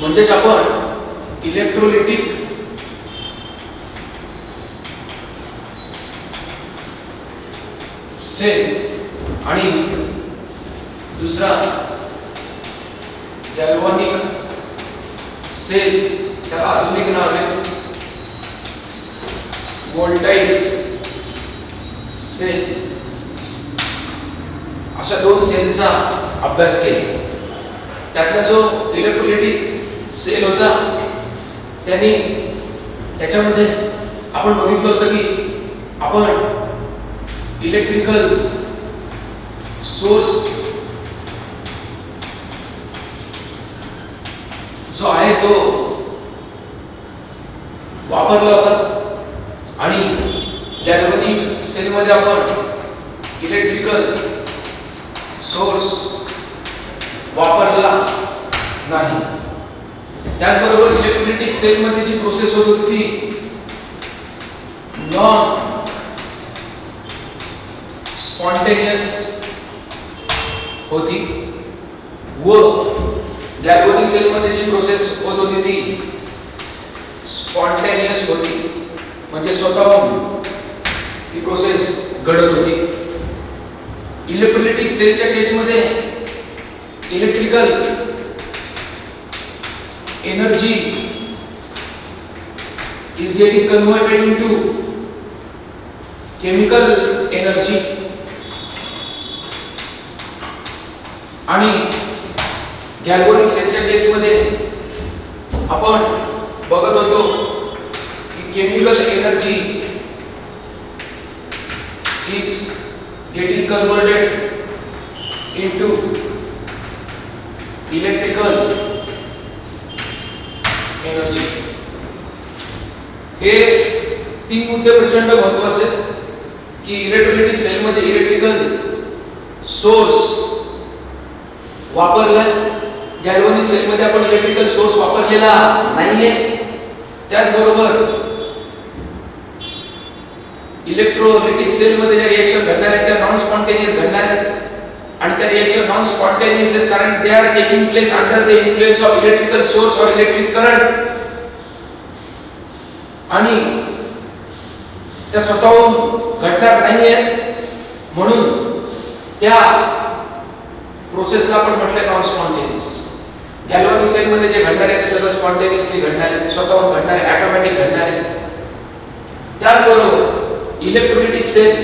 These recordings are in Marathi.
म्हणजेच आपण इलेक्ट्रोलिटिक सेल आणि दुसरा गॅल्व्हॅनिक सेल, त्याला अजून एक नाव आहे व्होल्टाइक सेल, अशा दोन सेलचा अभ्यास केला. त्यातला जो इलेक्ट्रोलिटिक सेल होता त्याच्यामध्ये आपण बघितलं होतं की आपण इलेक्ट्रिकल सोर्स जो आहे तो वापरला होता आणि गॅल्व्हॅनिक सेलमध्ये आपण इलेक्ट्रिकल सोर्स वापरला नाही. त्याचबरोबर इलेक्ट्रोलिटिक सेलमध्ये जी प्रोसेस होत होती ती नॉन स्पॉन्टेनियस होती व गॅल्व्हॅनिक सेलमध्ये जी प्रोसेस होत होती ती स्पॉन्टेनियस होती, म्हणजे स्वतःहून ती प्रोसेस घडत होती. इलेक्ट्रोलिटिक सेलच्या केसमध्ये electrical energy is getting converted into chemical energy आणि गॅल्व्हॅनिक सेलच्या केसमध्ये आपण बघत होतो की chemical energy is getting converted into electrical energy. हे तीन मुद्दे प्रचंड महत्त्वाचे आहेत की इलेक्ट्रोलिटिक सेलमध्ये इलेक्ट्रिकल सोर्स वापरला, गॅल्व्हॅनिक सेलमध्ये आपण इलेक्ट्रिकल सोर्स वापरलेला नाहीये. त्याचबरोबर इलेक्ट्रोलिटिक सेलमध्ये ज्या रिएक्शन घडणार आहेत त्या नॉन स्पॉन्टेनियस घडणार आहेत आणि त्या रिएक्शन नॉन स्पॉन्टेनियस आहेत कारण they are taking place under the influence of electrical source और इलेक्ट्रिक करंट आणि त्या स्वतःहून घडणार नाही आहेत, म्हणून त्या प्रोसेसला आपण म्हटलंय नॉन स्पॉन्टेनियस. गॅल्व्हॅनिक सेलमध्ये जे घडणार आहे ते सगळं स्पॉन्टेनियसली घडणार आहे, स्वतःहून घडणार आहे, ऑटोमॅटिक घडणार आहे. त्याचबरोबर इलेक्ट्रोलिटिक सेल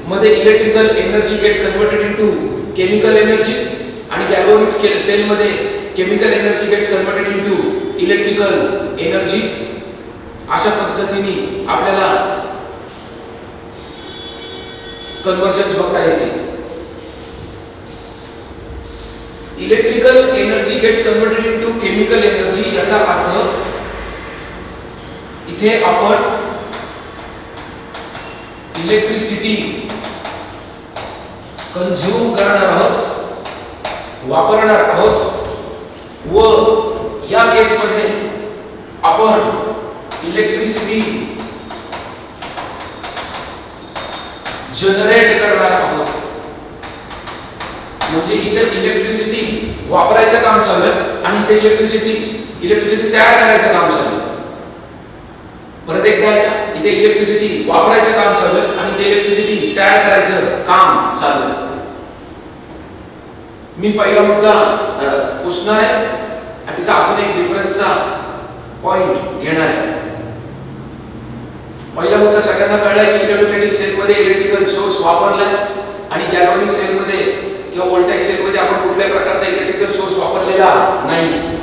मध्ये electrical energy gets converted into chemical energy आणि गॅल्व्हॅनिक सेल मध्ये chemical energy gets converted into electrical energy. अशा पद्धतीने आपल्याला कन्वर्जन्स बघता येते. Electrical energy gets converted into chemical energy याचा अर्थ इथे आपण इलेक्ट्रिसिटी कंझ्युम करणार आहोत, वापरणार आहोत व या केसमध्ये आपण इलेक्ट्रिसिटी जनरेट करणार आहोत. म्हणजे इथे इलेक्ट्रिसिटी वापरायचं काम चालू आहे आणि इथे इलेक्ट्रिसिटी तयार करायचं काम चालू आहे. परत एकदा इथे इलेक्ट्रिसिटी वापरायचं काम चालू आहे आणि इथे इलेक्ट्रिसिटी तयार करायचं काम चालू आहे. मी पहिला मुद्दा पुसणार आहे आणि तिथे अजून एक डिफरन्सचा पॉइंट घेणार आहे. पहिला मुद्दा सगळ्यांना कळलाय की इलेक्ट्रोलिटिक सेलमध्ये इलेक्ट्रिकल सोर्स वापरलाय आणि गॅल्व्हॅनिक सेलमध्ये किंवा व्होल्टाइक सेलमध्ये आपण कुठल्याही प्रकारचा इलेक्ट्रिकल सोर्स वापरलेला नाही.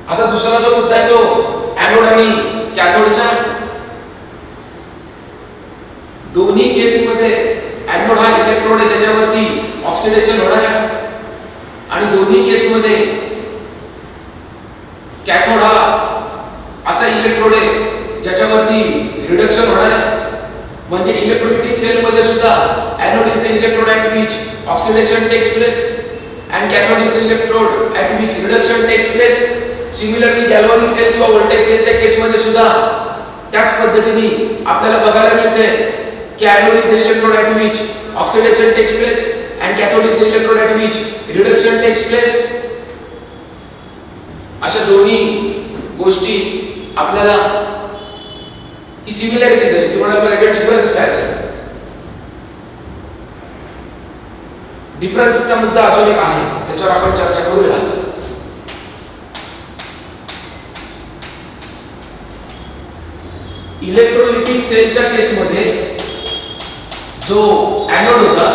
आता दुसरा जो मुद्दा आहे तो एनोड आणि कॅथोडचा. दोन्ही केसमध्ये एनोड हा इलेक्ट्रोड आहे ज्याच्यावरती ऑक्सिडेशन होणार आहे आणि दोन्ही केसमध्ये कॅथोड हा असा इलेक्ट्रोड आहे ज्याच्यावरती रिडक्शन होणार आहे. म्हणजे इलेक्ट्रोलिटिक सेलमध्ये सुद्धा anode is the electrode at which oxidation takes place and cathode is the electrode at which reduction takes place. Similarly galvanic cell किंवा व्होल्टाइक सेलच्या केसमध्ये सुद्धा त्याच पद्धतीने आपल्याला बघायला मिळते की anode is the electrode at which oxidation takes place and cathode is the electrode at which reduction takes place. अशा दोन्ही गोष्टी आपल्याला ही सिमिलॅरिटी झाली. तुम्हाला आपल्याला डिफरन्स काय असेल? डिफरन्सचा मुद्दा अजून एक आहे, त्याच्यावर आपण चर्चा करूया. इलेक्ट्रोलिटिक सेलच्या केसमध्ये जो एनोड होता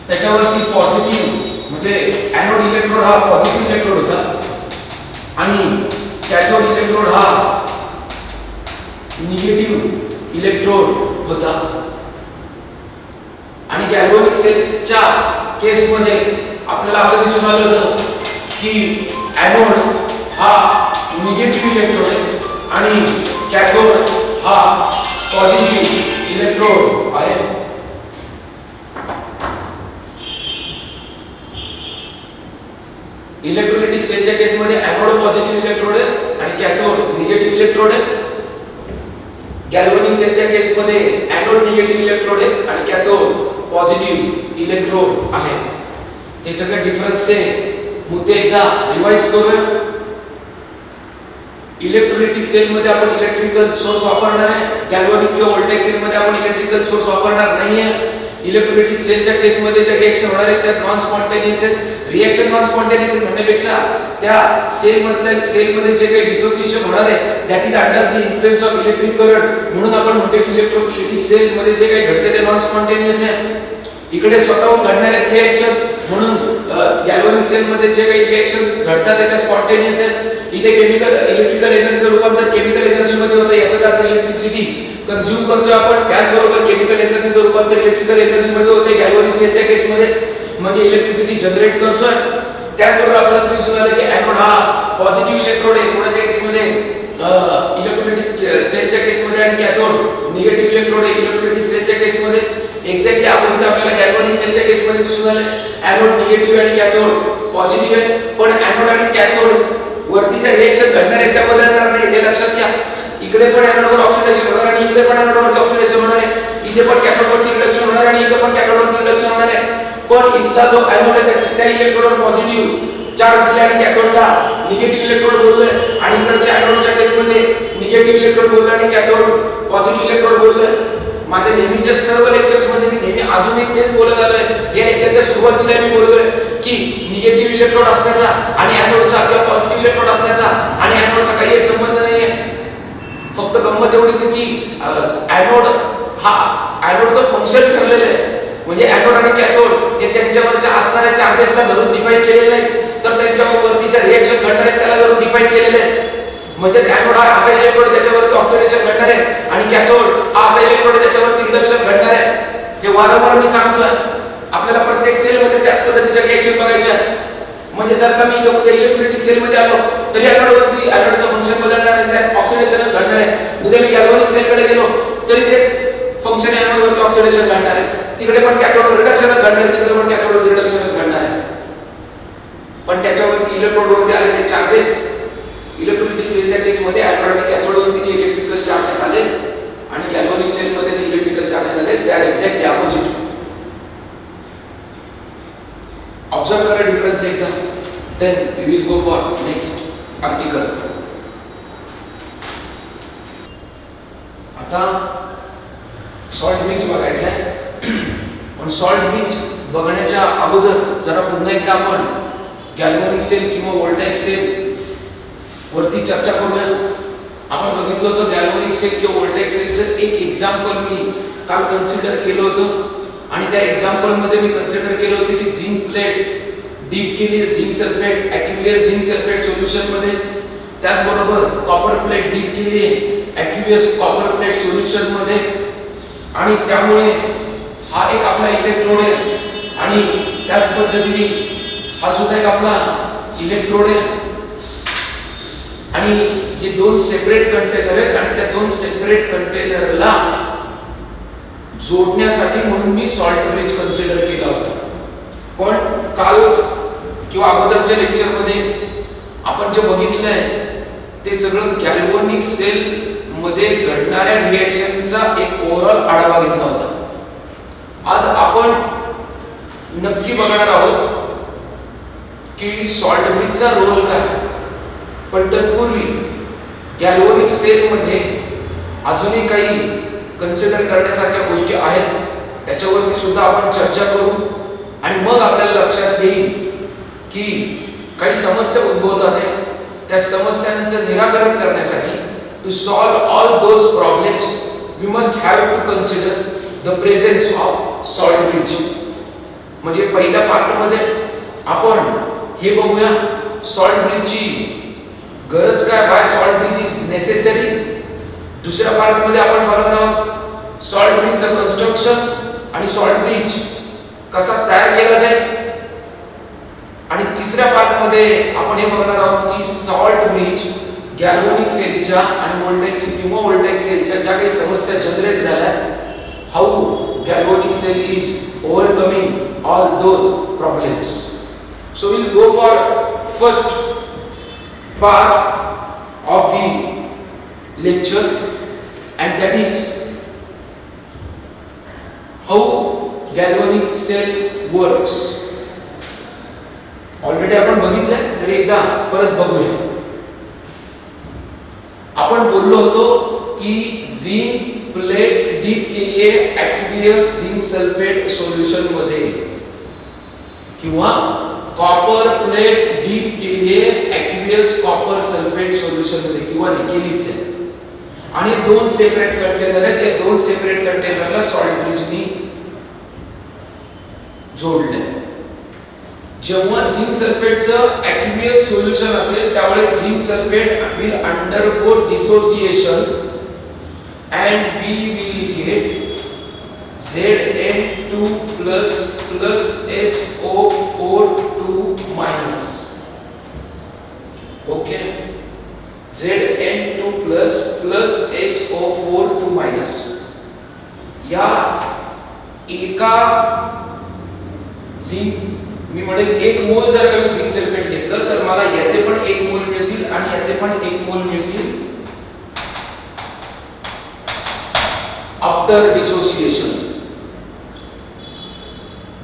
त्याच्यावरती पॉझिटिव्ह म्हणजे एनोड इलेक्ट्रोड हा पॉझिटिव्ह इलेक्ट्रोड होता आणि कॅथोड इलेक्ट्रोड हा निगेटिव्ह इलेक्ट्रोड होता. आणि गॅल्व्हॅनिक सेलच्या केसमध्ये आपल्याला असं दिसून आलं होतं की एनोड हा निगेटिव्ह इलेक्ट्रोड आहे आणि कॅथोड हा पॉझिटिव्ह इलेक्ट्रोड आहे. इलेक्ट्रोलिटिक सेलच्या केसमध्ये एनोड पॉझिटिव्ह इलेक्ट्रोड आहे आणि कॅथोड निगेटिव्ह इलेक्ट्रोड आहे. गॅल्व्हॅनिक सेलच्या केसमध्ये एनोड निगेटिव्ह इलेक्ट्रोड आहे आणि कॅथोड पॉझिटिव्ह इलेक्ट्रोड आहे. हे सगळे डिफरन्सचे मुद्दे एकदा रिवाइज करूया. इलेक्ट्रोलिटिक सेलमध्ये आपण इलेक्ट्रिकल सोर्स वापरणार आहे. गॅल्व्हॅनिक किंवा व्होल्टेक सेलमध्ये आपण इलेक्ट्रिकल सोर्स वापरणार नाहीये. इलेक्ट्रोलिटिक सेलच्या केसमध्ये जे रिएक्शन होणार आहे त्यात नॉन स्पॉन्टेनियस आहे. रिएक्शन नॉन स्पॉन्टेनियस म्हणण्यापेक्षा त्या सेलमध्ये जे काही डिसोसिएशन होणार आहे that is under the influence of electric current, म्हणून आपण म्हणतो की इलेक्ट्रोलिटिक सेलमध्ये जे काही घडते ते नॉन स्पॉन्टेनियस आहे. इकडे स्वतःहून घडणारे रिएक्शन म्हणून गॅल्व्हॅनिक सेलमध्ये जे काही रिएक्शन घडतात ते स्पॉन्टेनियस आहे. इथे केमिकल इलेक्ट्रिकल एनर्जीचं रूपांतर केमिकल एनर्जीमध्ये होतं, याचाच अर्थ इलेक्ट्रिसिटी कंझ्युम करतोय आपण. त्याचबरोबर केमिकल एनर्जीचं रूपांतर इलेक्ट्रिकल एनर्जीमध्ये होते गॅल्व्हॅनिक सेलच्या केसमध्ये, म्हणजे इलेक्ट्रिसिटी जनरेट करतोय. त्याचबरोबर आपल्याला दिसून आलं की एनोड हा पॉझिटिव्ह इलेक्ट्रोड आहे कोणाच्या केसमध्ये, इलेक्ट्रोलिटिक सेलच्या केसमध्ये, आणि कॅथोड निगेटिव्ह इलेक्ट्रोड आहे इलेक्ट्रोलिटिक सेलच्या केसमध्ये. एक्झॅक्टली अपोजिट आपल्याला गॅल्व्हॅनिक सेलच्या केसमध्ये दिसून आलं. एनोड निगेटिव्ह आणि कॅथोड पॉझिटिव्ह आहे, पण एनोड आणि कॅथोड वरतीच्या रिएक्शन घडणार आहेत त्या बदलणार नाही, हे लक्षात घ्या. इकडे पण एनोडवर ऑक्सिडेशन होणार आणि इकडे पण एनोडवरती ऑक्सिडेशन होणार आहे. इथे पण कॅथोडवरती रिडक्शन होणार आणि इथे पण कॅथोडवरती रिडक्शन होणार आहे. पण इथला जो एनोड आहे त्या इलेक्ट्रोडवर पॉझिटिव्ह चार्ज दिले आणि कॅथोडला निगेटिव्ह इलेक्ट्रोड बोललोय, आणि इकडच्या एनोडच्या केसमध्ये निगेटिव्ह इलेक्ट्रोड बोललोय आणि कॅथोड पॉझिटिव्ह इलेक्ट्रोड बोललोय. माझ्या नेहमीच्या सर्व लेक्चर्स मध्ये मी नेहमी अजूनही तेच बोलत आलोय. या लेक्चरच्या सुरुवातीला मी बोललोय की निगेटिव्ह इलेक्ट्रोड असण्याचा आणि एनोडचा किंवा पॉझिटिव्ह इलेक्ट्रोड असण्याचा आणि एनोडचा काही एक संबंध नाहीये. फक्त गंमत एवढीच आहे की एनोड हा एनोडचं फंक्शन ठरलेलं आहे, म्हणजे एनोड आणि कॅथोड हे त्यांच्यावरच्या असणाऱ्या चार्जेसला धरून डिफाइन केलेले नाही, तर त्यांच्यावर वरतीच्या रिएक्शन घडणार आहेत त्याला धरून डिफाइन केलेले आहे. म्हणजे एनोड हा असा इलेक्ट्रोड ज्याच्यावरती ऑक्सिडेशन घडणार आहे आणि कॅथोड हा असा इलेक्ट्रोड ज्याच्यावरती रिडक्शन घडणार आहे. हे वारंवार मी सांगतोय. आपल्याला प्रत्येक सेलमध्ये त्याच पद्धतीच्या रिएक्शन बघायच्या आहेत. म्हणजे जर का मी इलेक्ट्रोलिटिक सेलमध्ये आलो तरी एनोडवरती एनोडचं फंक्शन बदलणार आहे, त्यात ऑक्सिडेशनच घडणार आहे. उद्या मी गॅल्व्हॅनिक सेलकडे गेलो तरी तेच फंक्शन एनोडवरती ऑक्सिडेशन घडणार आहे. तिकडे पण कॅथोडवर रिडक्शनच घडणार आहे, तिकडे पण कॅथोडवर रिडक्शनच घडणार आहे. पण त्याच्यावरती इलेक्ट्रोडवरती आलेले चार्जेस इलेक्ट्रोलिटिक सेलच्या केसमध्ये एनोड आणि कॅथोडवरती जे इलेक्ट्रिकल चार्जेस आले आणि गॅल्व्हॅनिक सेलमध्ये जे इलेक्ट्रिकल चार्जेस आले they are exactly opposite. Observe करा डिफरन्स एकदा, then we will go for next article. आता सॉल्ट ब्रिज बघायचं आहे, पण सॉल्ट ब्रिज बघण्याच्या अगोदर जरा पुन्हा एकदा आपण गॅल्व्हॅनिक सेल किंवा व्होल्टेक सेल वरती चर्चा करूया. आपण बघितलं होतं गॅल्व्हॅनिक सेल किंवा व्होल्टेक सेलचं एक एक्झाम्पल मी काल कन्सिडर केलं होतं, आणि त्या एक्झाम्पल मध्ये मी कन्सिडर केलं होतं की झिंक प्लेट डीप केली zinc sulphate aqueous zinc sulphate solution मध्ये, त्याचबरोबर कॉपर प्लेट डीप केली ॲक्युअस कॉपर प्लेट सोल्युशन मध्ये, आणि त्यामुळे हा एक आपला इलेक्ट्रोड आहे आणि त्याच पद्धतीने हा सुद्धा एक आपला इलेक्ट्रोड आहे. आणि हे दोन सेपरेट कंटेनर आहेत आणि त्या दोन सेपरेट कंटेनरला जोडण्यासाठी म्हणून मी सॉल्ट ब्रिज कन्सिडर केला होता. पण काल किंवा अगोदरच्या लेक्चर मध्ये आपण जे बघितलंय ते सगळं गॅल्व्हॅनिक सेल मध्ये घडणाऱ्या रिएक्शनचा एक ओव्हरऑल आढावा घेतला होता. आज आपण नक्की बघणार आहोत की सॉल्ट ब्रिजचा रोल काय. पण तत्पूर्वी गॅल्व्हॅनिक सेलमध्ये अजूनही काही कन्सिडर करण्यासारख्या गोष्टी आहेत, त्याच्यावरती सुद्धा आपण चर्चा करू. आणि मग आपल्याला लक्षात येईल की काही समस्या उद्भवतात आहेत, त्या समस्यांचं निराकरण करण्यासाठी to solve all those problems we must have to consider the presence of salt bridge. म्हणजे पहिल्या पार्टमध्ये आपण हे बघूया सॉल्ट ब्रिजची गरज काय, Y salt bridge is necessary. दुसऱ्या पार्टमध्ये आपण बघणार आहोत सॉल्ट ब्रिजचं कन्स्ट्रक्शन आणि सॉल्ट ब्रिज कसा तयार केला जाईल. आणि तिसऱ्या पार्टमध्ये आपण हे बघणार आहोत की सॉल्ट ब्रिज गॅल्व्हॅनिक सेलच्या आणि व्होल्टेक सेलच्या ज्या काही समस्या जनरेट झाल्या, how galvanic cell is overcoming all those problems. So we'll go for first part of the lecture, and that is how galvanic cell works. Already आपण बघितलंय, तरी एकदा परत बघूया. आपण बोललो होतो की झिंक प्लेट डीप केली आहे ॲक्टिव्हियस झिंक सल्फेट सोल्युशन मध्ये, किंवा कॉपर प्लेट डीप केली आहे ॲक्वियस कॉपर सल्फेट सोल्युशन मध्ये, किंवा केलीच आहे. आणि दोन सेपरेट कंटेनर आहेत, या दोन सेपरेट कंटेनरला सॉल्ट ब्रिजनी जोडले. जेव्हा झिंक सल्फेटचं ॲक्वियस सोल्युशन असेल त्यावेळेस zinc sulphate will undergo dissociation and we will get Zn2 plus SO4 minus. Okay, Zn2 plus SO4 minus. या एका झिंक, मी म्हणेल एक मोल जर का मी झिंक सल्फेट घेतलं तर मला याचे पण एक मोल मिळतील आणि याचे पण एक मोल मिळतील आफ्टर डिसोसिएशन.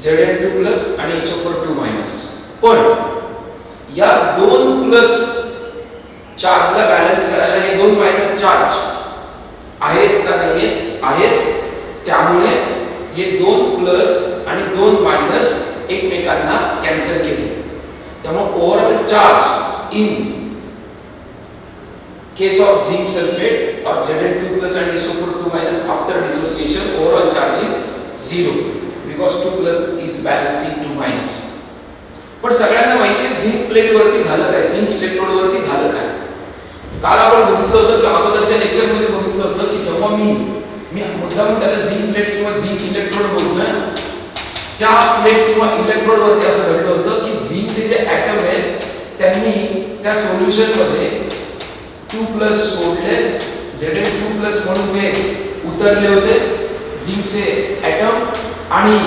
Zn2 प्लस आणि SO4 मायनस. पण या दोन प्लस चार्जला बॅलन्स करायला हे दोन मायनस चार्ज आहेत का नाही आहेत, त्यामुळे हे दोन प्लस आणि दोन मायनस एकमेकांना कॅन्सल केले. त्यामुळे overall charge in case of zinc sulphate और Zn2 प्लस आणि SO4 minus after dissociation overall charge is 0 because 2 plus is balancing 2 minus. पण सगळ्यांना माहिती आहे झिंक प्लेट वरती झालं काय, झिंक इलेक्ट्रोड वरती झालं काय. काल आपण बघितलं होतं की अगोदरच्या लेक्चर मध्ये बघितलं होतं की जेव्हा मी मुद्दाम त्याला झिंक प्लेट किंवा झिंक इलेक्ट्रोड बोलतोय, त्या प्लेट किंवा इलेक्ट्रोड वरती असं घडलं होतं की झिंकचे जे ॲटम आहेत त्यांनी त्या सोल्युशन मध्ये 2 प्लस सोडले, Zn2 प्लस म्हणून ते उतरले होते झिंकचे ॲटम, आणि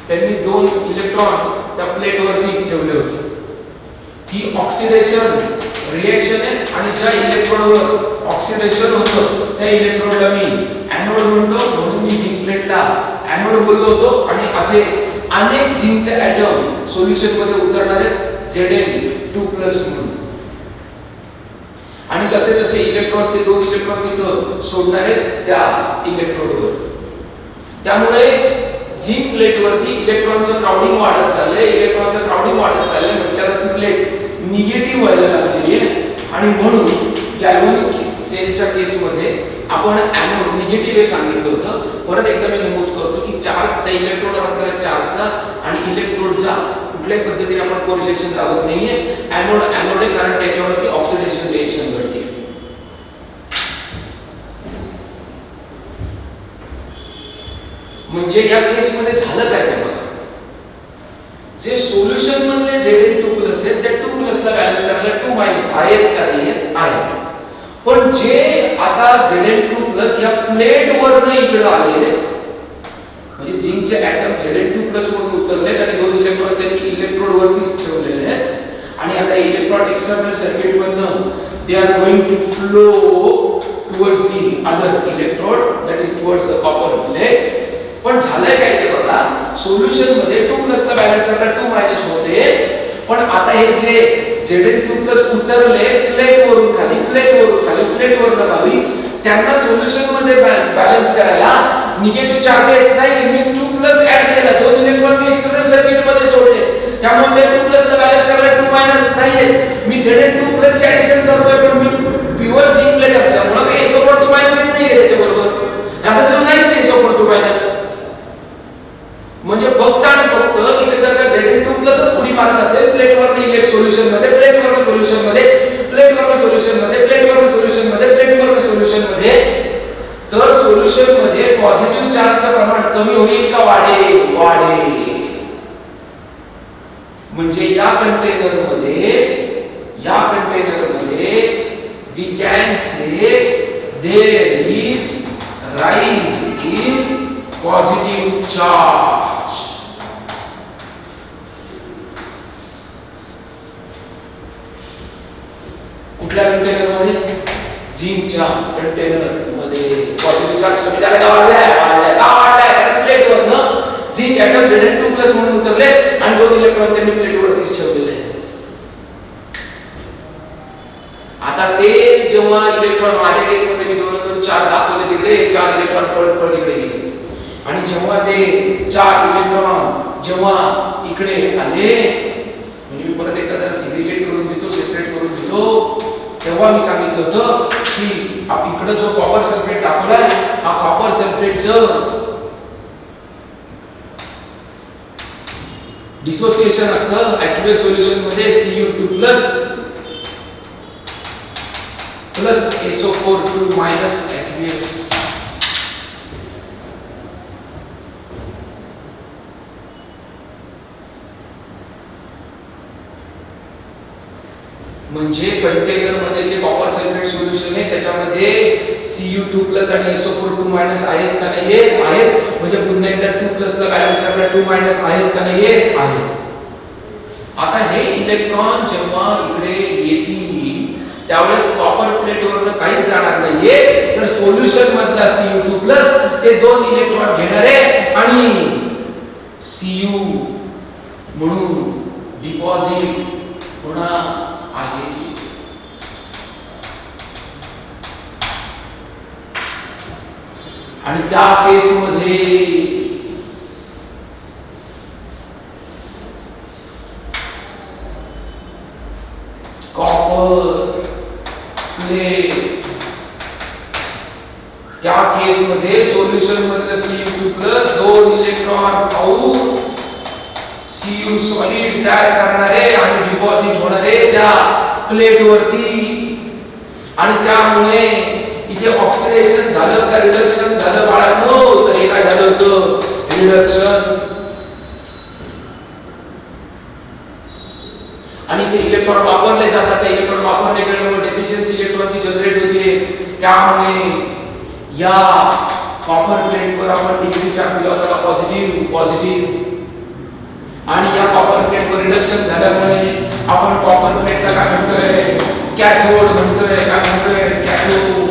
त्यांनी दोन इलेक्ट्रॉन त्या प्लेट वरती ठेवले होते. ही ऑक्सिडेशन रिएक्शन आहे आणि ज्या इलेक्ट्रोडवर ऑक्सिडेशन होतं त्या इलेक्ट्रोडला मी एनोड म्हणतो, म्हणून मी झिंक प्लेटला एनोड बोललो होतो. आणि असे अनेक झिंकचे ॲटम सोल्युशन मध्ये उतरणारे Zn2 प्लस म्हणून, आणि तसे तसे इलेक्ट्रॉन, ते दोन इलेक्ट्रॉन तिथं सोडणारे त्या इलेक्ट्रोडवर. त्यामुळे झिंक प्लेटवरती इलेक्ट्रॉनचं क्राउडिंग वाढत चाललंय, इलेक्ट्रॉनचं क्राउडिंग वाढत चाललंय म्हटल्यावर ती प्लेट निगेटिव्ह व्हायला लागलेली आहे. आणि म्हणून गॅल्व्हॅनिक सेलच्या केसमध्ये आपण एनोड निगेटिव्ह हे सांगितलं होतं. परत एकदा मी नमूद करतो की चार्ज त्या इलेक्ट्रोड असणाऱ्या चार्जचा आणि इलेक्ट्रोडचा कुठल्याही पद्धतीने आपण कोरिलेशन लावत नाहीये. एनोड आहे कारण त्याच्यावरती ऑक्सिडेशन रिएक्शन घडते. म्हणजे या केस मध्ये झालं काय ते बघा, जे सोल्युशन मधले Zn2 प्लस आहेत त्या 2 प्लस ला बॅलन्स करायला 2 मायनस आहेत का नाही आहेत. पण जे आता Zn2 प्लस या प्लेट वरनं इकडे आले, म्हणजे झिंकचे ॲटम Zn2 प्लस म्हणून उतरले आणि दोन इलेक्ट्रॉन त्यांनी इलेक्ट्रोड वरतीच ठेवलेले आहेत. आणि आता इलेक्ट्रॉन एक्सटर्नल सर्किट मधनं they are going to flow towards the other electrode, that is towards the copper plate. पण झालंय काय ते बघा, सोल्युशन मध्ये 2 ला बॅलन्स करायला 2 होते, पण आता हे जे Zn2 उतरले प्लेट वरून खाली, प्लेट वरून खाली, त्यांना सोल्युशन मध्ये बॅलन्स करायला निगेटिव्ह चार्जेस नाही, मी 2 ऍड केला, 2 इलेक्ट्रॉन मी एक्सटर्नल सर्किट मध्ये सोडले, त्यामुळे ते 2 ला बॅलन्स करायला 2 नाहीये, मी Zn2 चे ऍडिशन करतोय, पण मी प्युअर झिंक प्लेट असल्यामुळे काही SO4 2 येत नाही त्याच्याबरोबर, आता तो नाहीच SO4 2 म्हणजे फक्त आणि फक्त इथे जर का Zn2 पुढे मारत असेल प्लेटवरने इलेक्ट सोल्युशन मध्ये, प्लेटवरने सोल्युशन मध्ये, प्लेटवरने सोल्युशन मध्ये, प्लेटवरने सोल्युशन मध्ये, प्लेटवरने सोल्युशन मध्ये, तर सोल्युशन मध्ये पॉझिटिव्ह चार्जचं प्रमाण कमी होईल का वाढेल? वाढेल. म्हणजे या कंटेनर मध्ये we can say there is rise in positive charge. कुठल्या कंटेनर मध्ये? झिंकच्या कंटेनर मध्ये पॉझिटिव्ह चार्ज कमी झाला का वाढलाय? कारण प्लेटवरनं झिंक ऍटम Zn2+ म्हणून उतरले आणि 2 इलेक्ट्रॉन त्यांनी प्लेटवरतीच ठेवलेले आहेत. आता ते जेव्हा इलेक्ट्रॉन, माझ्या केस मध्ये मी 2 2 4 दाखवले, तिकडे 4 इलेक्ट्रॉन पळत इकडे गेले, आणि जेव्हा ते 4 इलेक्ट्रॉन जेव्हा इकडे आले, म्हणजे मी परत एकदा जरा सेग्रीगेट करून देतो, सेपरेट करून देतो, तेव्हा मी सांगितलं होतं की इकडे जो कॉपर सल्फेट दाखवलाय, हा कॉपर सल्फेटचं डिसोसिएशन असतं ऍक्युअस सोल्युशन मध्ये Cu2+ प्लस SO4 2 aqueous. म्हणजे कंटेनर मध्ये जे कॉपर सल्फेट सोल्युशन आहे त्याच्यामध्ये Cu2+ आणि SO4 2 आहेत का नाही? आहेत. म्हणजे पुन्हा एकदा 2+ ला बॅलन्स करायला 2 आहेत का नाही? आहेत. आता हे इलेक्ट्रॉन जेव्हा इकडे येतील त्यावेळेस कॉपर प्लेटवरनं काहीच जाणार नाहीये, तर सोल्युशन मधला Cu2+ ते 2 इलेक्ट्रॉन घेणार आहे आणि Cu म्हणून डिपॉझिट होणार आहे. आणि त्या केस मध्ये कॉपर प्लेट, त्या केस मध्ये सोल्युशन मधलं Cu2+ 2 इलेक्ट्रॉन खाऊन Cu सॉलिड तयार करणारे आणि डिपॉझिट होणारे त्या प्लेट वरती, आणि त्यामुळे इथे ऑक्सिडेशन झालं का रिडक्शन झालं बाळांनो? तर हे काय झालं होतं? रिडक्शन. आणि ते इलेक्ट्रॉन वापरले जातात, ते इलेक्ट्रॉन वापरले गेल्यामुळे डेफिशियन्सी इलेक्ट्रॉनची जनरेट होते, त्यामुळे या कॉपर प्लेटवर आपण निगेटिव्ह चार्ज दिला होता पॉझिटिव्ह, आणि या कॉपर प्लेटवर रिडक्शन झाल्यामुळे आपण कॉपर प्लेटला काय म्हणतोय? कॅथोड म्हणतोय. काय म्हणतोय? कॅथोड.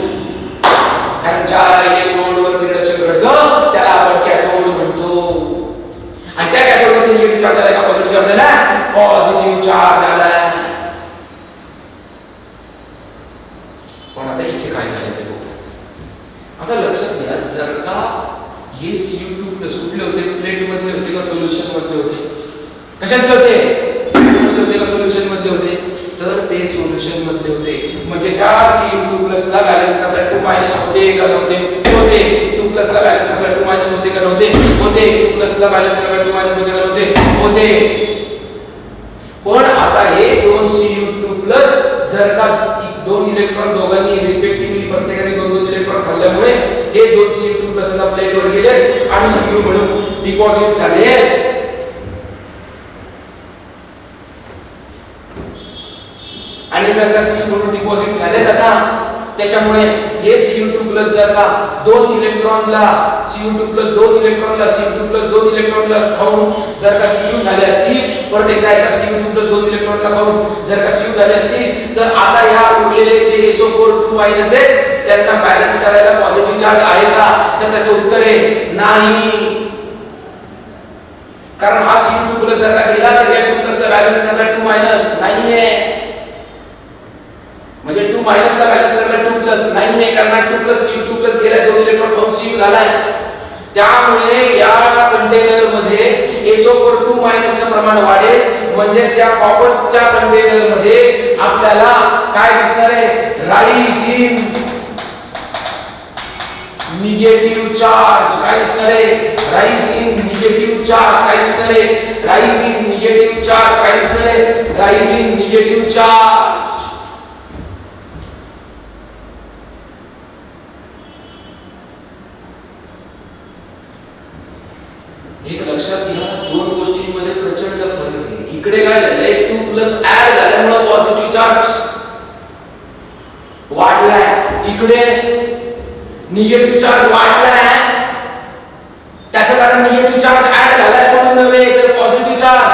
कारण 4 इलेक्ट्रोडवर रिडक्शन घडतं त्याला आपण कॅथोड म्हणतो. आणि त्या कॅथोडमध्ये निगेटिव्ह चार्ज झाला का पॉझिटिव्ह चार्ज झाला? पॉझिटिव्ह चार्ज झाला. पण आता इथे काय झालं ते बघू. आता लक्षात घ्या, जर का हे Cu2+ कुठले होते? प्लेट मधले होते का सोल्युशन मधले होते? कशातले होते? प्लेट मधले होते का सोल्युशन मधले होते? तर ते सोल्युशन मधले होते. म्हणजे त्या Cu2+ ला बॅलन्स करायला 2 होते का नव्हते? होते. 2+ ला बॅलन्स करायला 2 होते का नव्हते? होते. 2+ ला बॅलन्स करायला 2 होते का नव्हते? होते. पण आता हे 2 Cu2+ जर का 2 इलेक्ट्रॉन दोघांनी रिस्पेक्टिव्हली प्रत्येकाने 2 इलेक्ट्रॉन खाल्ल्यामुळे हे 2 Cu2+ ला प्लेटवर गेले आणि Cu म्हणून डिपॉझिट झाले. आणि जर का Cu म्हणून डिपॉझिट झालेत आता, त्याच्यामुळे हे Cu2+ जर का 2 इलेक्ट्रॉनला Cu2+ 2 इलेक्ट्रॉनला खाऊन जर का Cu झाले असतील, परत एकदा Cu2+ 2 इलेक्ट्रॉनला खाऊन जर का Cu झाले असतील, तर आता या उरलेले जे SO4 2 आहेत त्यांना बॅलन्स करायला पॉझिटिव्ह चार्ज आहे का? तर त्याचं उत्तर आहे नाही. कारण हा Cu2 जर का गेला तर या 2 ला बॅलन्स करायला 2 नाहीये, म्हणजे 2 ला बॅलन्स करायला 2 नाहीये, कारण 2 Cu2 गेला, 2 इलेक्ट्रॉन खाऊन Cu झालाय. त्यामुळे या कंटेनर मध्ये SO4 चं प्रमाण वाढेल, म्हणजेच या कॉपरच्या कंटेनर मध्ये आपल्याला काय दिसणार आहे, राईज इन निगेटिव्ह चार्ज. काय दिसणार आहे, राईज इन निगेटिव्ह चार्ज. काय दिसणार आहे, राईज इन निगेटिव्ह चार्ज. काय दिसणार आहे, राईज इन निगेटिव्ह चार्ज. एक लक्षात घ्या, दोन गोष्टींमध्ये प्रचंड फरक आहे. इकडे काय झालंय, 2 ऍड झाल्यामुळे पॉझिटिव्ह चार्ज वाढलाय, इकडे निगेटिव्ह चार्ज वाढलाय. त्याचं कारण निगेटिव्ह चार्ज ऍड झालाय म्हणून नव्हे, तर पॉझिटिव्ह चार्ज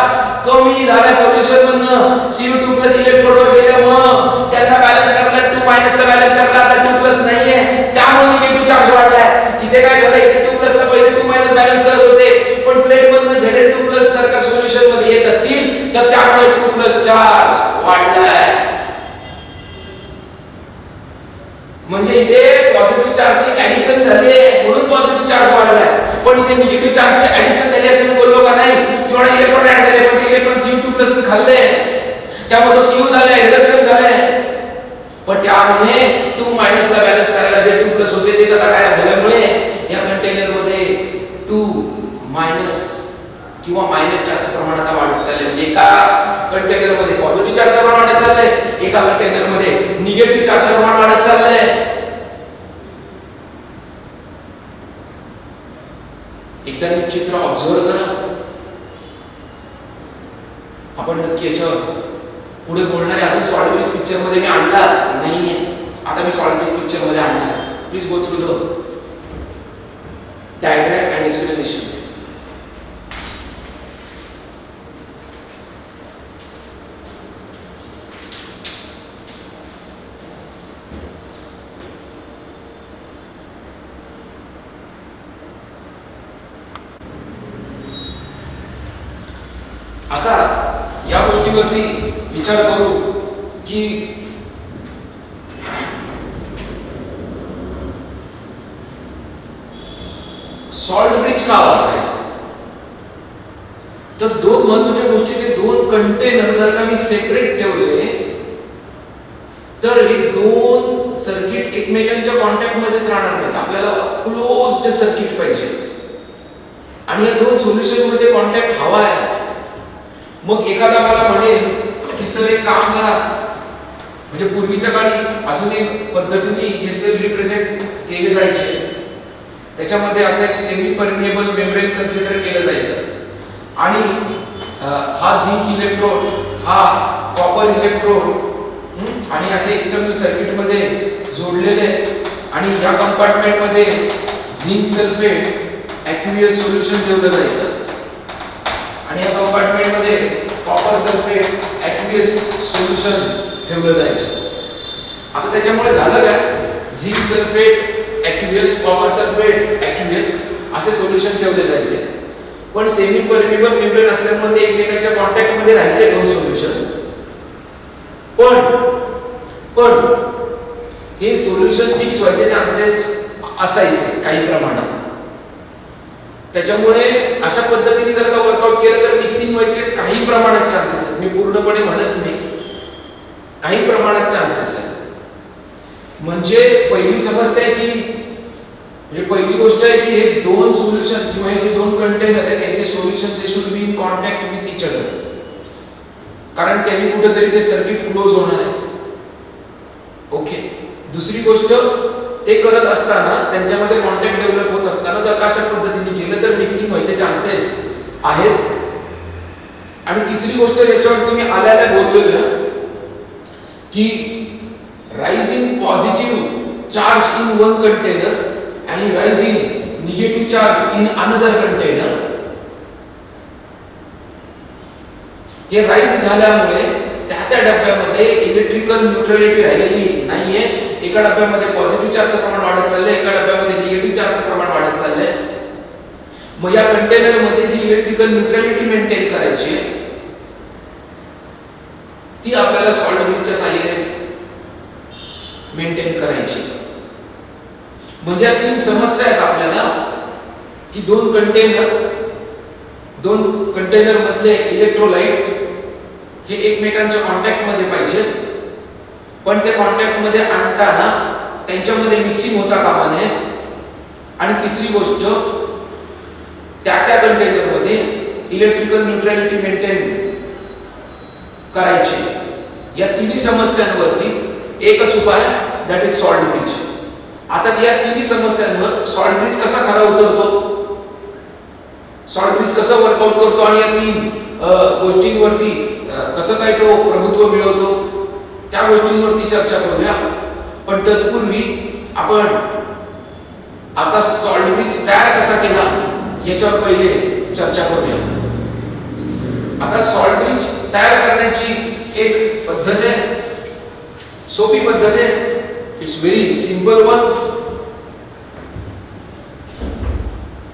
कमी झालाय सोल्युशन मधनं. Cu2 इलेक्ट्रोडवर गेल्यामुळे त्यांना बॅलन्स करायला 2 ला बॅलन्स करायला आता 2 नाहीये, त्यामुळे निगेटिव्ह चार्ज वाढलाय. इथे काय झालं, इथे 2 ला पहिले 2 बॅलन्स करत होते, पण प्लेट मधनं Za2 सारखा सोल्युशन मध्ये येत असतील तर त्यामुळे 2 चार्ज वाढलाय. म्हणजे इथे पॉझिटिव्ह चार्जची ऍडिशन झाली आहे म्हणून पॉझिटिव्ह चार्ज वाढलाय, पण इथे निगेटिव्ह चार्जची ऍडिशन झाली असं बोललो का नाही. जेवढा इलेक्ट्रॉन ऍड झाले पण इलेक्ट्रॉन Cu2 खाल्ले, त्यामुळे Cu झालाय, रिडक्शन झालंय. पण त्यामुळे 2 ला बॅलन्स करायला जे 2 होते ते आता काय झाल्यामुळे या कंटेनर मध्ये 2 किंवा मायनस चार्जचं प्रमाण आता वाढत चाललंय. म्हणजे एका कंटेनर मध्ये पॉझिटिव्ह चार्जचं प्रमाण वाढत चाललंय, एका कंटेनर मध्ये निगेटिव्ह चार्जचं प्रमाण वाढत चाललंय. एकदा मी चित्र ऑब्झर्व करा, आपण नक्की याच्यावर पुढे बोलणारे. अजून सॉल्ट ब्रिज पिक्चर मध्ये मी आणलाच नाहीये, आता मी सॉल्ट ब्रिज पिक्चर मध्ये आणणार. Please go through the diagram and explanation. आता या गोष्टीवरती विचार करू की सॉल्ट ब्रिज का वापरायचं. तर दोन महत्त्वाच्या गोष्टी, ते दोन कंटेनर जर का मी सेपरेट ठेवले तर हे दोन सर्किट एकमेकांच्या कॉन्टॅक्ट मध्येच राहणार नाहीत. आपल्याला क्लोज्ड सर्किट पाहिजे आणि या दोन सोल्युशन मध्ये कॉन्टॅक्ट हवा आहे. मग एखादा मला म्हणेल की सर एक काम करा, म्हणजे पूर्वीच्या काळी अजून एक पद्धतीने हे सेल रिप्रेझेंट केले जायचे. त्याच्यामध्ये असं एक सेमी परमिएबल मेम्ब्रेन कन्सिडर केलं जायचं आणि हा झिंक इलेक्ट्रोड, हा कॉपर इलेक्ट्रोड आणि असे एक्सटर्नल सर्किट मध्ये जोडलेले आणि या कंपार्टमेंट मध्ये झिंक सल्फेट ॲक्व्हियस सोल्युशन ठेवलं जायचं आणि या कंपार्टमेंट मध्ये कॉपर सल्फेट ॲक्व्हियस सोल्युशन ठेवलं जायचं. आता त्याच्यामुळे झालं काय, झिंक सल्फेट ॲक्व्हियस, कॉपर सल्फेट ॲक्व्हियस असे सोल्युशन ठेवले जायचे. पण सेमी परमिएबल मेम्ब्रेन असल्यामुळे ते एकमेकांच्या कॉन्टॅक्ट मध्ये राहायचे दोन सोल्युशन. पण हे सोल्युशन मिक्स व्हायचे चान्सेस असायचे काही प्रमाणात. त्याच्यामुळे अशा पद्धतीने जर का वर्कआउट केलं तर मिक्सिंग व्हायचे काही प्रमाणात चान्सेस आहेत. मी पूर्णपणे म्हणत नाही, काही प्रमाणात चान्सेस आहेत. म्हणजे पहिली समस्या आहे की, म्हणजे पहिली गोष्ट आहे की हे दोन सोल्युशन किंवा हे जे दोन कंटेनर आहेत त्यांचे solution they should be in contact with each other, कारण त्यांनी कुठेतरी ते सर्किट क्लोज होणार आहे. ओके. दुसरी गोष्ट, ते करत असताना त्यांच्यामध्ये कॉन्टॅक्ट डेव्हलप होत असताना जर का अशा पद्धतीने केलं तर मिक्सिंग व्हायचे चान्सेस आहेत. आणि तिसरी गोष्ट याच्यावरती मी आल्याला बोललेलं की rising positive charge in one container आणि rising negative charge in another container, हे राइज झाल्यामुळे त्या डब्यामध्ये इलेक्ट्रिकल न्यूट्रॅलिटी राहिलेली नाहीये. एका डब्यामध्ये पॉझिटिव्ह चार्जचं प्रमाण वाढत चाललंय, एका डब्यामध्ये निगेटिव्ह चार्जचं प्रमाण वाढत चाललंय. मग या कंटेनर मध्ये जी इलेक्ट्रिकल न्यूट्रॅलिटी मेंटेन करायची आहे ती आपल्याला सॉल्ट ब्रिजच्या साहाय्याने मेंटेन करायची. म्हणजे या तीन समस्या आहेत आपल्याला की दोन कंटेनर मधले इलेक्ट्रोलाइट हे एकमेकांच्या कॉन्टॅक्ट मध्ये पाहिजे, पण ते कॉन्टॅक्ट मध्ये आणताना त्यांच्यामध्ये मिक्सिंग होता कामा नये. आणि तिसरी गोष्ट, त्या कंटेनर मध्ये इलेक्ट्रिकल न्यूट्रॅलिटी मेंटेन करायची. या तिन्ही समस्यांवरती एकच उपाय, दॅट इज सॉल्ट ब्रिज. आता या तिन्ही समस्यांवर सॉल्ट ब्रिज कसा खरा उतरतो, सॉल्ट ब्रिज कसं वर्कआउट करतो आणि या तीन गोष्टींवरती कसं काय तो प्रभुत्व मिळवतो, त्या गोष्टींवरती चर्चा करूया. पण तत्पूर्वी आपण आता सॉल्ट ब्रिज तयार कसा केला याच्यावर पहिले चर्चा करूया. आता सॉल्ट ब्रिज तयार करण्याची एक पद्धत आहे, सोपी पद्धत आहे. It's very simple one.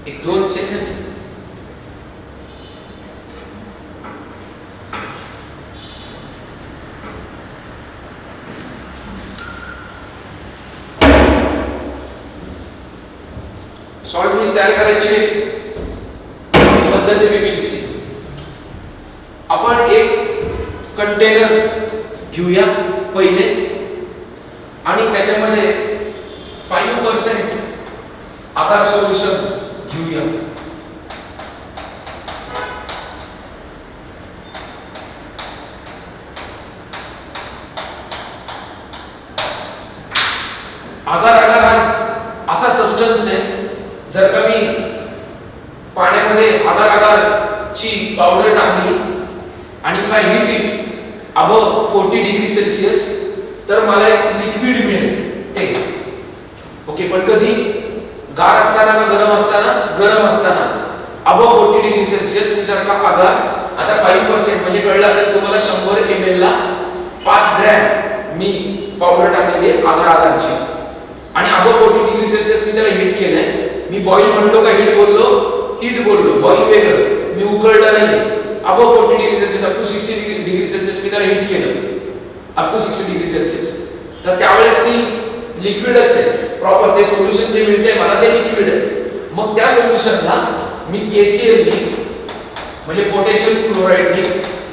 एक 2 सेकंड. सॉल्ट ब्रिज तयार करायची पद्धत मी विल सी. आपण एक कंटेनर घेऊया पहिले आणि त्याच्यामध्ये 5% आकार सोल्युशन घेऊया. आकार हा असा सबस्टन्स आहे, जर का मी पाण्यामध्ये आकार-आकारची पावडर टाकली आणि if I heat it above 40 degree Celsius तर मला एक लिक्विड मिळेल ते. ओके, पण कधी गार असताना का गरम असताना? गरम असताना. above 40 डिग्री सेल्सिअस मी जर का आकार, आता 5% म्हणजे कळलं असेल तुम्हाला 100 ml ला 5 ग्रॅम मी पावडर टाकलेली आहे आकारची आणि above 40 डिग्री सेल्सिअस मी त्याला हीट केलंय. मी बॉईल म्हणलो का हीट बोललो? हीट बोललो. बॉईल वेगळं, मी उकळलं नाही. above 40 degree Celsius up to 60 degree Celsius मी त्याला हीट केलं, अप टू 60 डिग्री सेल्सिअस. तर त्यावेळेस ती लिक्विडच आहे प्रॉपर. ते सोल्युशन जे मिळते मला ते लिक्विड आहे. मग त्या सोल्युशनला मी KCl नी म्हणजे पोटॅशियम क्लोराईडनी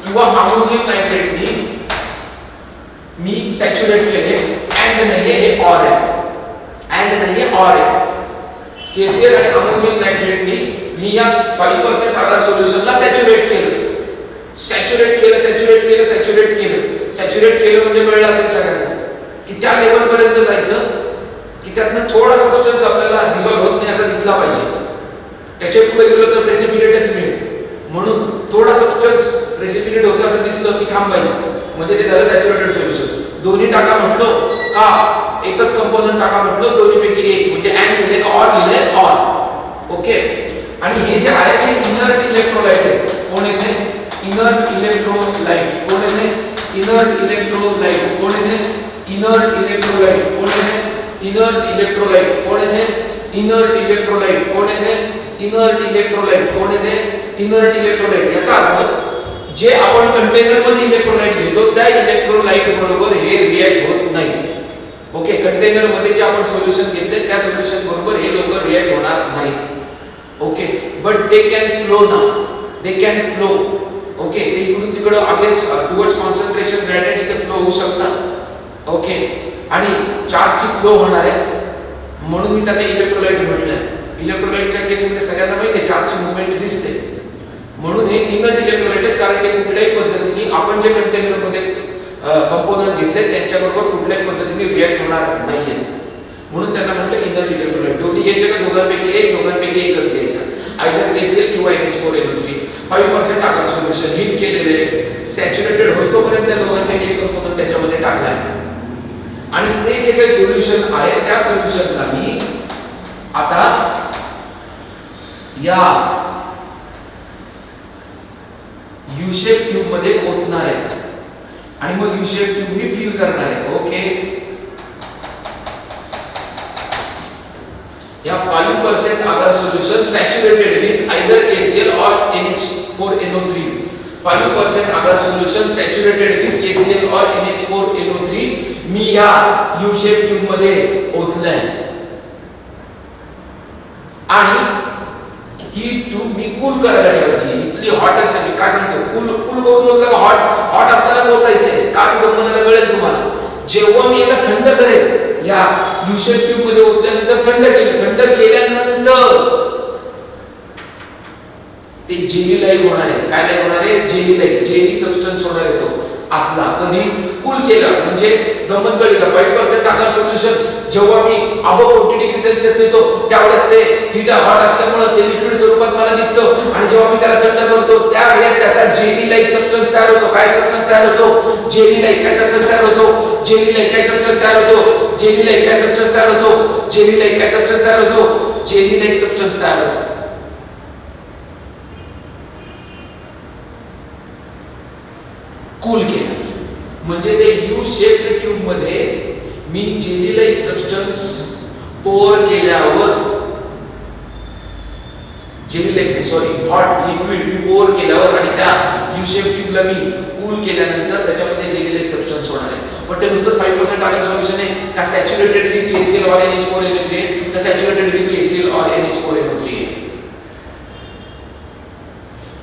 किंवा अमोनियम नायट्रेटनी मी सॅच्युरेट केले. अँड नाहीये, हे ऑर आहे. अँड नाहीये, ऑर आहे. KCl आणि अमोनियम नायट्रेटनी मी या 5% आकार सोल्युशनला सॅच्युरेट केलं. सॅच्युरेट केलं म्हणजे कळलं असेल सगळ्यांना की त्या लेवल पर्यंत जायचं की त्यातनं थोडा सबस्टन्स आपल्याला डिसॉल्व्ह होत नाही असा दिसला पाहिजे. त्याच्या पुढे गेलो तर प्रेसिपिटेटच मिळेल. म्हणून थोडा सबस्टन्स प्रेसिपिटेट होतं असं दिसलं की थांबायचं, म्हणजे ते झालं सॅच्युरेटेड सोल्युशन. दोन्ही टाका म्हटलो का एकच कंपोनंट टाका म्हटलो, दोन्हीपैकी एक, म्हणजे अँड लिहिले का ऑर लिहिले? ऑर. ओके. आणि हे जे आहे ते इनर्ट इलेक्ट्रोलाइट आहे. कोण येते? Inert electrolyte. कोण येते? Inert electrolyte. कोण येते? Inert electrolyte. कोण येते? Inert electrolyte. कोण येते? Inert electrolyte. कोण येते? Inert electrolyte. कोण येते? Inert electrolyte. याचा अर्थ जे आपण कंटेनर मध्ये इलेक्ट्रोलाइट घेतो त्या इलेक्ट्रोलाइट बरोबर हे रिएक्ट होत नाही. ओके, कंटेनर मध्ये जे आपण सोल्युशन घेतले त्या सोल्युशन बरोबर हे लवकर रिएक्ट होणार नाही. Okay, but they can flow ना, दे कॅन फ्लो. ओके, ते इकडून तिकडे अगेन्स्ट टुवर्ड्स कॉन्सन्ट्रेशन ग्रेडियंट्स ते फ्लो होऊ शकतात. ओके, आणि चार्जची फ्लो होणार आहे म्हणून मी त्यांना इलेक्ट्रोलाइट म्हटलंय. इलेक्ट्रोलाइटच्या केसमध्ये सगळ्यांना माहिती आहे चार्जची मूवमेंट दिसते, म्हणून हे इनर्ट इलेक्ट्रोलाइट आहेत. कारण ते कुठल्याही पद्धतीने आपण जे कंटेनर मध्ये कंपोनंट घेतले त्यांच्याबरोबर कुठल्याही पद्धतीने रिएक्ट होणार नाहीये, म्हणून त्यांना म्हटलं इनर्ट इलेक्ट्रोलाइट. दोन्ही घ्यायचे का? दोघांपैकी एकच घ्यायचा. आयदर KCl किंवा NH4NO3. 5% आकार सोल्युशन हीट केलेले सॅच्युरेटेड होतोपर्यंत त्या दोघांपैकी एक कंपोनंट त्याच्यामध्ये टाकलाय. आणि ते जे काही सोल्युशन आहे त्या सोल्युशनला मी आता या यू शेप ट्यूब मध्ये ओतणार आहे आणि मग यू शेप ट्यूब मी फिल करणार आहे. ओके, या 5% आकार solution saturated with either KCl or NH4NO3. 5% agar solution saturated with KCl or NH4NO3 मी या U शेप ट्यूब मध्ये ओतलंय आणि ही ट्यूब मी कूल करायला ठेवायची. इथली हॉट आहे, काय सांगतो, कूल कूल करून ओतलं हॉट असतानाच ओतायचे. का ती गंमत कळेल तुम्हाला. जेव्हा मी याला थंड करेल, या U शेप ट्यूब मध्ये ओतल्यानंतर थंड केल्यानंतर ते जेली लाईक होणार आहे. काय लाईक होणार आहे? जेली लाईक, जेली सबस्टन्स होणार आहे तो आतला. कधी कूल केलं म्हणजे गंमत कळली का. 5% आकार सोल्युशन जेव्हा मी अबव 40 डिग्री सेल्सिअस नेतो त्यावेळेस ते हीट हॉट असल्यामुळे ते लिक्विड स्वरूपात मला दिसतं आणि जेव्हा मी त्याला थंड करतो त्यावेळेस त्याचा जेली लाईक सबस्टन्स तयार होतो. काय सबस्टन्स तयार होतो? Jelly like. काय सबस्टन्स तयार होतो? Jelly like. काय सबस्टन्स तयार होतो? Jelly like. काय सबस्टन्स तयार होतो? Jelly like. काय सबस्टन्स तयार होतो? जेली लाईक सबस्टन्स तयार होतो. कूल केलं म्हणजे ते यू शेप्ड ट्यूब मध्ये मी जेली लाईक सबस्टन्स पोर केल्यावर, जेली लाईक नाही सॉरी हॉट लिक्विड मी पोर केल्यावर आणि त्या यू शेप ट्यूबला मी कूल केल्यानंतर त्याच्यामध्ये जेली लाईक सबस्टन्स होणार आहे. पण ते नुसतंच 5% आकार सोल्युशन आहे का saturated with KCl or NH4NO3 आहे, तर saturated with KCl or NH4NO3 आहे.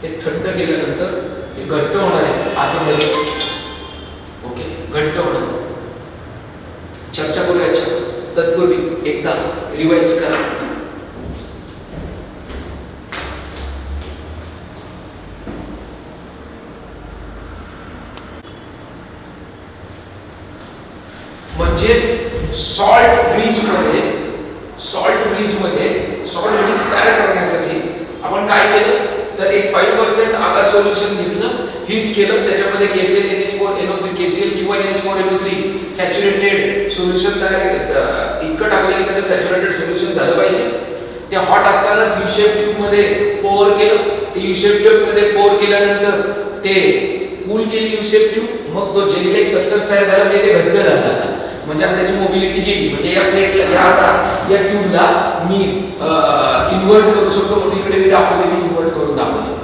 हे थंड केल्यानंतर हे घट्ट होणार आहे आतमध्ये. ओके, घट्ट होणार. चर्चा करूया. तत्पूर्वी एकदा रिवाइज करा. म्हणजे सॉल्ट ब्रिज तयार करण्यासाठी आपण काय केलं तर एक 5% आकार सोल्युशन घेतलं, हीट केलं, त्याच्यामध्ये KCl NH4NO3 KCl किंवा NH4NO3 सॅच्युरेटेड सोल्युशन तयार इतकं टाकलं की त्याचं सॅच्युरेटेड सोल्युशन झालं पाहिजे. ते हॉट असतानाच यू शेप ट्यूब मध्ये पोर केलं. ते यू शेप ट्यूब मध्ये पोर केल्यानंतर ते कूल केली यू शेप ट्यूब. मग तो जेली लाईक सबस्टन्स तयार झाला म्हणजे ते घट्ट झालं आता. म्हणजे आता त्याची मोबिलिटी गेली. म्हणजे या प्लेटला या ट्यूबला मी इन्व्हर्ट करू शकतो. म्हणजे इकडे मी दाखवले मी इन्व्हर्ट करून दाखवले.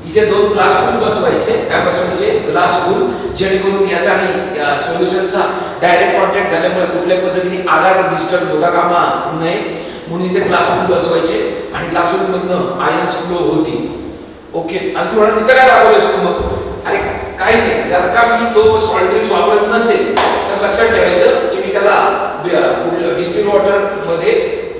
इथे दोन ग्लास कूल बसवायचे. काय बसवायचे? ग्लास कूल, जेणेकरून याचा आणि सोल्युशनचा डायरेक्ट कॉन्टॅक्ट झाल्यामुळे कुठल्या पद्धतीने आकार डिस्टर्ब होता कामा नये म्हणून इथे ग्लास कूल बसवायचे आणि ग्लास कूल मधनं आयन्स फ्लो होती. ओके, आज तुम्हाला तिथे काय दाखवलंस तू मग? अरे काही नाही, जर का मी तो सॉल्ट ब्रिज वापरत नसेल तर लक्षात ठेवायचं की मी त्याला डिस्टिल वॉटर मध्ये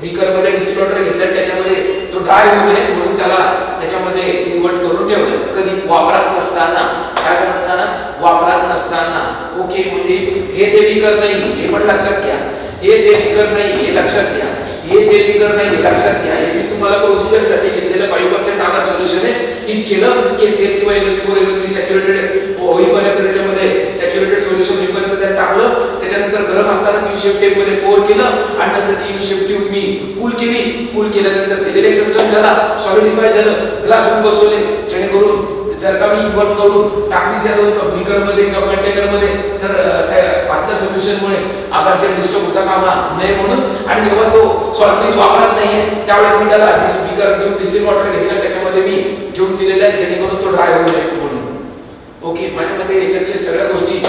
बीकर मध्ये डिस्टिल वॉटर घेतलं, त्याच्यामध्ये तो ड्राय होऊ नये म्हणून त्याला त्याच्यामध्ये इन्व्हर्ट करून ठेवलं. कधी वापरात नसताना. काय करताना? वापरात नसताना. ओके, म्हणजे हे ते बीकर नाही हे पण लक्षात घ्या. हे ते बीकर नाही हे लक्षात घ्या. हे ते बीकर नाही हे लक्षात घ्या. हे मी तुम्हाला प्रोसिजर साठी घेतलेलं 5% आकार सोल्युशन आहे. हीट केलं, KCl किंवा NH4NO3 सॅच्युरेटेड होईपर्यंत त्याच्यामध्ये सॅच्युरेटेड सोल्युशन होईपर्यंत त्यात टाकलं. त्याच्यानंतर गरम असताना यू शेप ट्यूब मध्ये पोर केलं आणि नंतर ती यू शेप ट्यूब मी कूल केली. कूल केल्यानंतर जेली लाईक सबस्टन्स झाला, सॉलिडिफाय झालं, ग्लास कूल बसवले, जेणेकरून जर का मी इन्व्हर्ट करून टाकली या दोन बीकर मध्ये किंवा कंटेनर मध्ये तर त्या पातल्या सोल्युशन मुळे आकार डिस्टर्ब होता कामा नये म्हणून. आणि जेव्हा तो सॉल्ट ब्रिज वापरत नाहीये त्यावेळेस मी त्याला बीकर घेऊन डिस्टिल वॉटर घेतलं, त्याच्यामध्ये मी घेऊन दिलेलं आहे जेणेकरून तो ड्राय होऊ नये म्हणून. ओके, माझ्या मते याच्यातल्या सगळ्या गोष्टी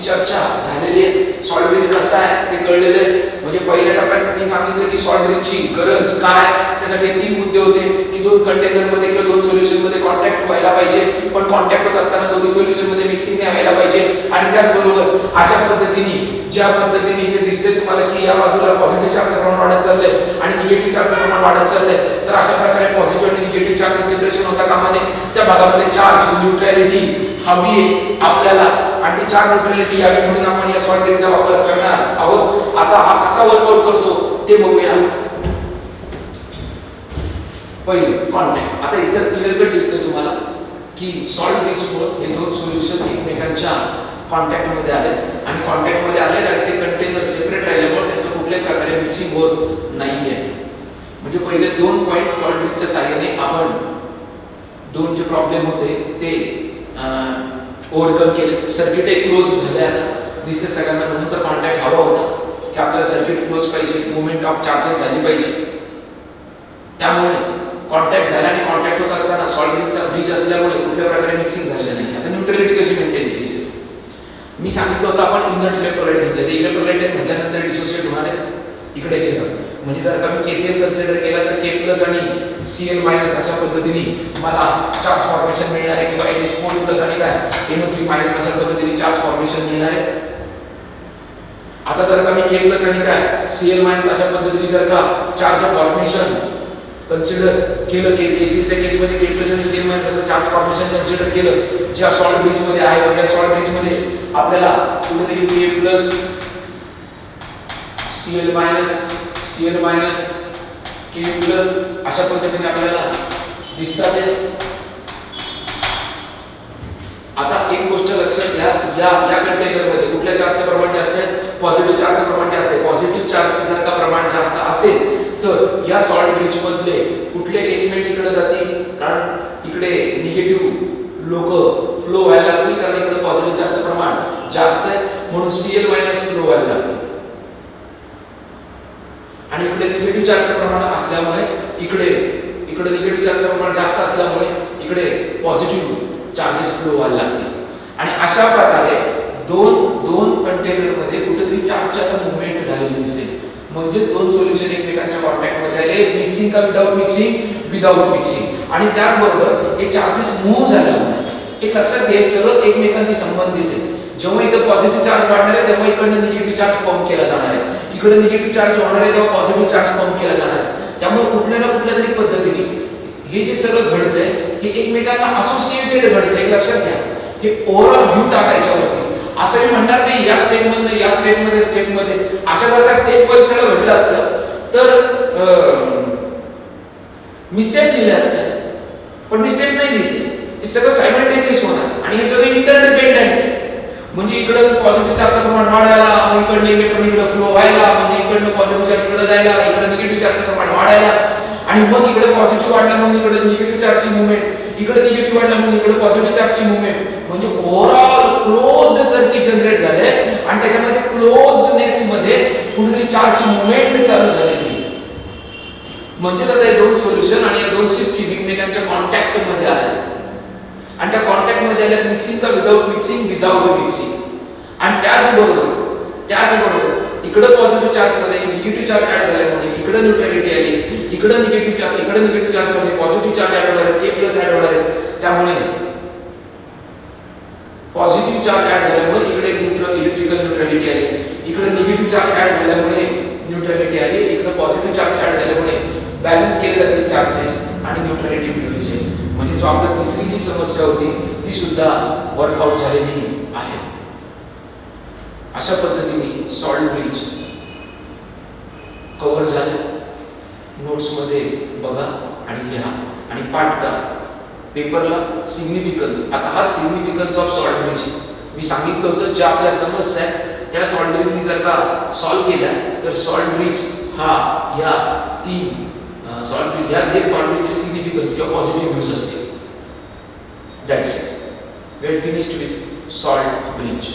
चर्चा झालेली आहे. सॉल्ट ब्रिज कसा आहे ते कळलेलं आहे. म्हणजे पहिल्या टप्प्यात मी सांगितलं की सॉल्ट ब्रिजची गरज काय, त्यासाठी 3 मुद्दे होते की दोन कंटेनर मध्ये किंवा दोन सोल्युशन मध्ये कॉन्टॅक्ट व्हायला पाहिजे, पण कॉन्टॅक्ट होत असताना दोन्ही सोल्युशन मध्ये मिक्सिंग नाही व्हायला पाहिजे. आणि त्याचबरोबर अशा पद्धतीने ज्या पद्धतीने इथे दिसते तुम्हाला की या बाजूला पॉझिटिव्ह चार्जचं प्रमाण वाढत चाललंय आणि निगेटिव्ह चार्जचं प्रमाण वाढत चाललंय, तर अशा प्रकारे पॉझिटिव्ह आणि निगेटिव्ह चार्जचं सेपरेशन होता कामा नये. त्या भागामध्ये चार्ज न्यूट्रॅलिटी हवी आहे आपल्याला आणि ती चार्ज न्यूट्रॅलिटी यावी म्हणून आपण या सॉल्ट ब्रिजचा वापर करणार आहोत. आता हा कसा वर्कआउट करतो ते बघूया. पहिले कॉन्टॅक्ट. आता इतर क्लिअर कट दिसतंय तुम्हाला की सॉल्ट ब्रिजमुळे हे दोन सोल्युशन एकमेकांच्या कॉन्टॅक्ट मध्ये आले आणि कॉन्टॅक्ट मध्ये आले आणि ते कंटेनर सेपरेट राहिल्यामुळे त्यांचं कुठल्याही प्रकारे मिक्सिंग होत नाहीये. म्हणजे पहिले 2 पॉइंट सॉल्ट ब्रिजच्या साहाय्याने आपण दोन जे प्रॉब्लेम होते ते ओव्हरकम केले. सर्किट एक क्लोज झाले आता दिसते सगळ्यांना, म्हणून तर कॉन्टॅक्ट हवा होता की आपल्याला सर्किट क्लोज पाहिजे, मूवमेंट ऑफ चार्जेस झाली पाहिजे. त्यामुळे कॉन्टॅक्ट झाला आणि कॉन्टॅक्ट होत असताना सॉल्ट ब्रिज असल्यामुळे कुठल्या प्रकारे मिक्सिंग झालेलं नाही. आता न्यूट्रॅलिटी कशी मेंटेन केली जाईल? मी सांगितलं होतं आपण इनर्ट इलेक्ट्रोलाइट घेतले, ते इलेक्ट्रोलाइट म्हटल्यानंतर डिसोसिएट होणार आहे. इकडे गेलं म्हणजे जर का मी KCl कन्सिडर केला तर K+ आणि Cl- अशा पद्धतीने मला चार्ज फॉर्मेशन मिळणार आहे, किंवा NH4+ आणि काय NO3- अशा पद्धतीने चार्ज फॉर्मेशन मिळणार आहे. आता जर का मी K+ आणि काय Cl- अशा पद्धतीने जर का चार्ज फॉर्मेशन कन्सिडर केलं, केसीलच्या केसमध्ये K+ आणि Cl- असं चार्ज फॉर्मेशन कन्सिडर केलं ज्या सॉल्ट ब्रिज मध्ये आहे, त्या सॉल्ट ब्रिज मध्ये आपल्याला कुठेतरी K+, Cl- K+ अशा पद्धतीने आपल्याला दिसतात. आता एक गोष्ट लक्षात घ्या, या कंटेनर मध्ये कुठल्या चार्जचं प्रमाण जास्त आहे? पॉझिटिव्ह चार्जचं प्रमाण जास्त आहे. पॉझिटिव्ह चार्जचं जर का प्रमाण जास्त असेल तर या सॉल्ट ब्रिज मधले कुठले एलिमेंट इकडे जातील? कारण इकडे निगेटिव्ह लोक फ्लो व्हायला लागतील, कारण इकडे पॉझिटिव्ह चार्जचं प्रमाण जास्त आहे, म्हणून Cl- फ्लो व्हायला लागतील. आणि इकडे निगेटिव्ह चार्जचं प्रमाण असल्यामुळे इकडे निगेटिव्ह चार्जचं प्रमाण जास्त असल्यामुळे इकडे पॉझिटिव्ह चार्जेस फ्लो व्हायला लागतील. आणि अशा प्रकारे दोन कंटेनर मध्ये कुठेतरी चार्जच्या मूवमेंट झालेली दिसेल. म्हणजे दोन सोल्युशन एकमेकांच्या कॉन्टॅक्ट मध्ये आले. मिक्सिंग का विदाउट मिक्सिंग? Without mixing. आणि त्याचबरोबर हे चार्जेस मूव्ह झाल्यामुळे एक लक्षात घ्या, सर्व एकमेकांशी संबंधित आहे. जेव्हा इथं पॉझिटिव्ह चार्ज वाढणार आहे तेव्हा इकडनं निगेटिव्ह चार्ज पंप केला जाणार आहे, इकडे निगेटिव्ह चार्ज होणार आहे तेव्हा पॉझिटिव्ह चार्ज पंप केला जाणार आहे. त्यामुळे कुठल्या ना कुठल्या तरी पद्धतीने हे जे सगळं घडतंय हे एकमेकांना असोसिएटेड घडतंय. लक्षात घ्या, हे ओव्हरऑल व्ह्यू टाकायच्यावरती असं मी म्हणणार नाही या स्टेप मधनं या स्टेप मध्ये अशा जर का स्टेप वाईज सगळं घडलं असतं तर मी स्टेप लिहिले असते, पण मी स्टेप नाही लिहिते. हे सगळं सायमल्टेनियस होणार आणि हे सगळं इंटरडिपेंडंट आहे. म्हणजे इकडं पॉझिटिव्ह चार्जचं प्रमाण वाढायला, मग इकडनं इलेक्ट्रॉन इकडे फ्लो व्हायला, म्हणजे इकडनं पॉझिटिव्ह चार्ज इकडे जायला, इकडे निगेटिव्ह चार्जचं प्रमाण वाढायला, आणि मग इकडे पॉझिटिव्ह वाढला म्हणून इकडे निगेटिव्ह चार्जची मूवमेंट, इकडे निगेटिव्ह वाढला म्हणून इकडे पॉझिटिव्ह चार्जची मूवमेंट. म्हणजे ओव्हरऑल क्लोज्ड सर्किट जनरेट झाले आणि त्याच्यामध्ये क्लोज्डनेस मध्ये कुठेतरी चार्जची मूवमेंट चालू झालेली. म्हणजे आता हे दोन सोल्युशन आणि या दोन सिस्टीम एकमेकांच्या कॉन्टॅक्ट मध्ये आल्या आणि त्या कॉन्टॅक्ट मध्ये आल्या. मिक्सिंग का विदाउट मिक्सिंग? Without mixing. आणि त्याचबरोबर इकडे पॉझिटिव्ह चार्ज मध्ये निगेटिव्ह चार्ज ऍड झाल्यामुळे इकडे न्यूट्रॅलिटी आली, इकडे निगेटिव्ह चार्ज मध्ये पॉझिटिव्ह चार्ज ऍड होणार आहे, K+ ऍड होणार आहे. त्यामुळे पॉझिटिव्ह चार्ज ऍड झाल्यामुळे इकडे इलेक्ट्रिकल न्यूट्रॅलिटी आली, इकडे निगेटिव्ह चार्ज ऍड झाल्यामुळे न्यूट्रॅलिटी आली, इकडे पॉझिटिव्ह चार्ज ऍड झाल्यामुळे बॅलन्स केले जातील चार्जेस आणि न्यूट्रॅलिटी मिळवली जाईल. म्हणजे जो आपला तिसरी जी समस्या होती ती सुद्धा वर्कआउट झालेली आहे. अशा पद्धतीने सॉल्ट ब्रिज कव्हर झाले. नोट्स मध्ये बघा आणि लिहा आणि पाठ करा. पेपरला सिग्निफिकन्स, आता हा सिग्निफिकन्स ऑफ सॉल्ट ब्रिज मी सांगितलं होतं. ज्या आपल्या समस्या आहेत त्या सॉल्ट ब्रिजनी जर का सॉल्व्ह केल्या तर सॉल्ट ब्रिज हा या तीन सॉल्ट ब्रिज या सॉल्ट ब्रिजचे सिग्निफिकन्स किंवा पॉझिटिव्ह व्ह्यूज असतील. That's it. We had finished with salt bridge.